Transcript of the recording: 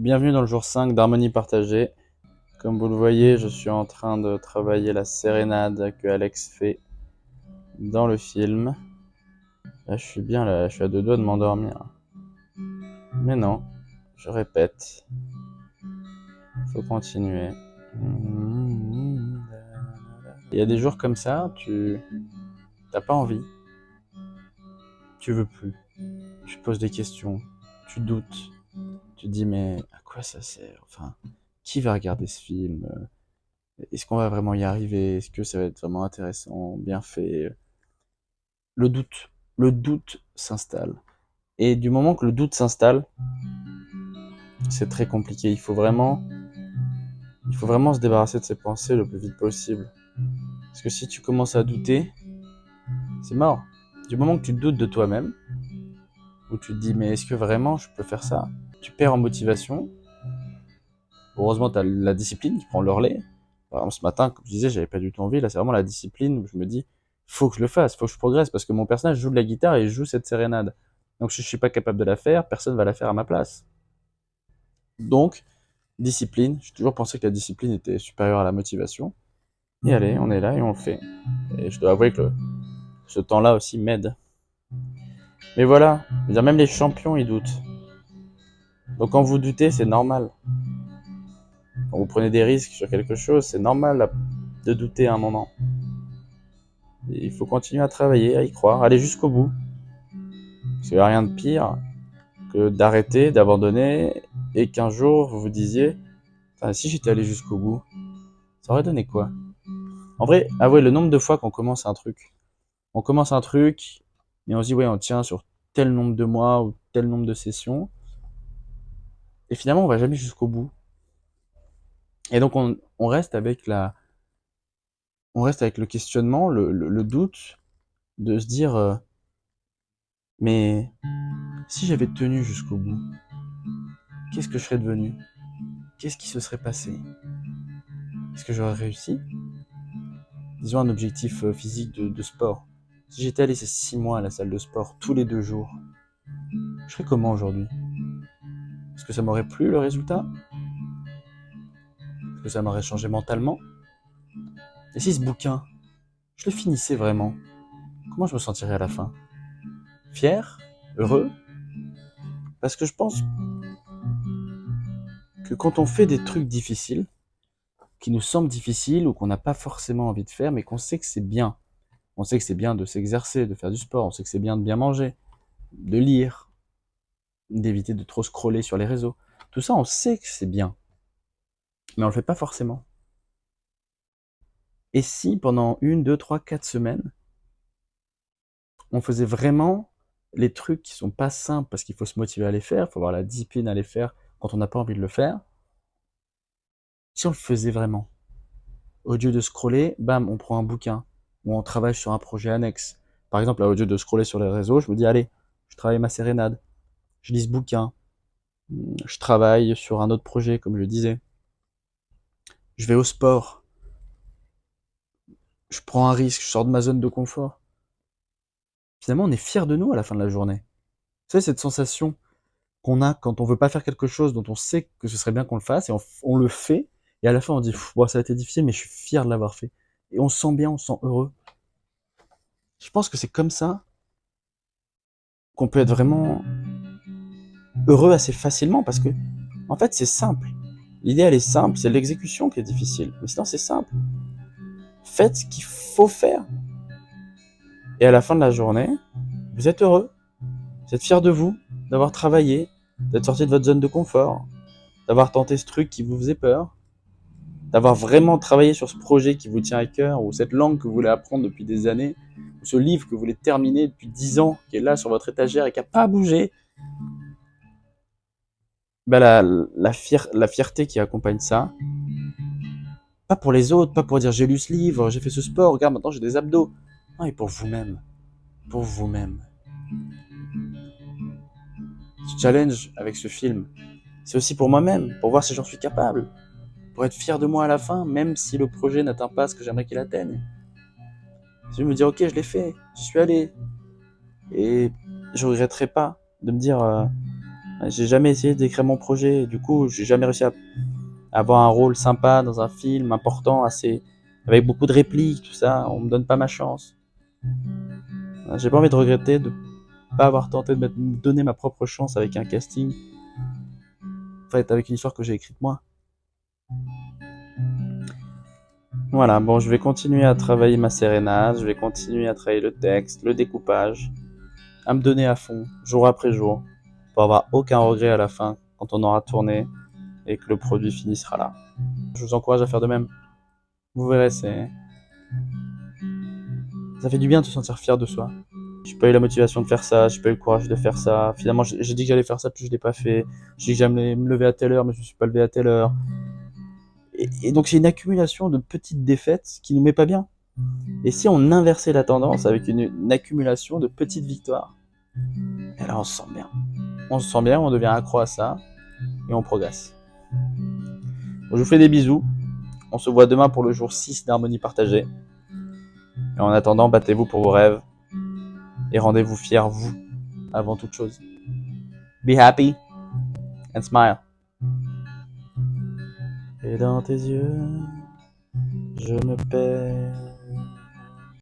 Bienvenue dans le jour 5 d'Harmonie partagée. Comme vous le voyez, je suis en train de travailler la sérénade que Alex fait dans le film. Là, je suis bien là, je suis à deux doigts de m'endormir. Mais non, je répète, faut continuer. Il y a des jours comme ça, tu t'as pas envie, tu veux plus, tu te poses des questions, tu doutes, tu te dis mais à quoi ça sert? Enfin, qui va regarder ce film? Est-ce qu'on va vraiment y arriver? Est-ce que ça va être vraiment intéressant, bien fait? Le doute. Le doute s'installe. Et du moment que le doute s'installe, c'est très compliqué. Il faut vraiment se débarrasser de ces pensées le plus vite possible. Parce que si tu commences à douter, c'est mort. Du moment que tu doutes de toi-même, où tu te dis mais est-ce que vraiment je peux faire ça? Tu perds en motivation. Heureusement, tu as la discipline qui prend le relais. Par exemple, ce matin, comme je disais, j'avais pas du tout envie. Là, c'est vraiment la discipline où je me dis, faut que je le fasse, faut que je progresse, parce que mon personnage joue de la guitare et joue cette sérénade. Donc, si je suis pas capable de la faire, personne va la faire à ma place. Donc, discipline. J'ai toujours pensé que la discipline était supérieure à la motivation. Et allez, on est là et on le fait. Et je dois avouer que ce temps-là aussi m'aide. Mais voilà, je veux dire, même les champions, ils doutent. Donc, quand vous doutez, c'est normal. Quand vous prenez des risques sur quelque chose, c'est normal de douter à un moment. Et il faut continuer à travailler, à y croire, aller jusqu'au bout. Parce qu'il n'y a rien de pire que d'arrêter, d'abandonner, et qu'un jour vous vous disiez, si j'étais allé jusqu'au bout, ça aurait donné quoi? En vrai, avouez le nombre de fois qu'on commence un truc. On commence un truc, et on se dit, ouais, on tient sur tel nombre de mois ou tel nombre de sessions, et finalement on va jamais jusqu'au bout. Et donc on reste avec on reste avec le questionnement, le doute, de se dire, mais si j'avais tenu jusqu'au bout, qu'est-ce que je serais devenu? Qu'est-ce qui se serait passé? Est-ce que j'aurais réussi? Disons un objectif physique de sport. Si j'étais allé ces 6 mois à la salle de sport tous les 2 jours, je serais comment aujourd'hui? Est-ce que ça m'aurait plu le résultat? Est-ce que ça m'aurait changé mentalement? Et si ce bouquin, je le finissais vraiment, comment je me sentirais à la fin? Fier? Heureux? Parce que je pense que quand on fait des trucs difficiles, qui nous semblent difficiles ou qu'on n'a pas forcément envie de faire, mais qu'on sait que c'est bien. On sait que c'est bien de s'exercer, de faire du sport, on sait que c'est bien de bien manger, de lire, d'éviter de trop scroller sur les réseaux. Tout ça, on sait que c'est bien, mais on le fait pas forcément. Et si pendant 1, 2, 3, 4 semaines, on faisait vraiment les trucs qui sont pas simples parce qu'il faut se motiver à les faire, il faut avoir la discipline à les faire quand on n'a pas envie de le faire. Si on le faisait vraiment, au lieu de scroller, bam, on prend un bouquin ou on travaille sur un projet annexe. Par exemple, là, au lieu de scroller sur les réseaux, je me dis, allez, je travaille ma sérénade, je lis ce bouquin, je travaille sur un autre projet, comme je le disais. Je vais au sport, je prends un risque, je sors de ma zone de confort. Finalement, on est fier de nous à la fin de la journée. Vous savez, cette sensation qu'on a quand on veut pas faire quelque chose dont on sait que ce serait bien qu'on le fasse, et on le fait, et à la fin on dit, bon, ça a été difficile, mais je suis fier de l'avoir fait. Et on se sent bien, on se sent heureux. Je pense que c'est comme ça qu'on peut être vraiment heureux assez facilement, parce que, en fait, c'est simple. L'idée, elle est simple, c'est l'exécution qui est difficile. Mais sinon, c'est simple. Faites ce qu'il faut faire. Et à la fin de la journée, vous êtes heureux. Vous êtes fier de vous, d'avoir travaillé, d'être sorti de votre zone de confort, d'avoir tenté ce truc qui vous faisait peur, d'avoir vraiment travaillé sur ce projet qui vous tient à cœur, ou cette langue que vous voulez apprendre depuis des années, ou ce livre que vous voulez terminer depuis 10 ans, qui est là sur votre étagère et qui n'a pas bougé. Bah, la fierté qui accompagne ça, pas pour les autres, pas pour dire j'ai lu ce livre, j'ai fait ce sport, regarde maintenant j'ai des abdos. Non, et pour vous-même. Pour vous-même. Ce challenge avec ce film, c'est aussi pour moi-même, pour voir si j'en suis capable, pour être fier de moi à la fin, même si le projet n'atteint pas ce que j'aimerais qu'il atteigne. Je vais me dire, ok, je l'ai fait, j'y suis allé. Et je regretterai pas de me dire, J'ai jamais essayé d'écrire mon projet. Du coup, j'ai jamais réussi à avoir un rôle sympa dans un film important, assez avec beaucoup de répliques, tout ça. On me donne pas ma chance. J'ai pas envie de regretter de pas avoir tenté de me donner ma propre chance avec un casting, en fait, avec une histoire que j'ai écrite moi. Voilà, bon, je vais continuer à travailler ma sérénade, je vais continuer à travailler le texte, le découpage, à me donner à fond, jour après jour, pour avoir aucun regret à la fin, quand on aura tourné et que le produit finissera là. Je vous encourage à faire de même. Vous verrez, ça fait du bien de se sentir fier de soi. J'ai pas eu la motivation de faire ça, j'ai pas eu le courage de faire ça. Finalement, j'ai dit que j'allais faire ça, puis je l'ai pas fait. J'ai dit que j'allais me lever à telle heure, mais je me suis pas levé à telle heure. Et donc c'est une accumulation de petites défaites qui nous met pas bien. Et si on inversait la tendance avec une accumulation de petites victoires, et là on se sent bien. On se sent bien, on devient accro à ça, et on progresse. Bon, je vous fais des bisous. On se voit demain pour le jour 6 d'Harmonie Partagée. Et en attendant, battez-vous pour vos rêves. Et rendez-vous fiers, vous, avant toute chose. Be happy and smile. Et dans tes yeux, je me perds.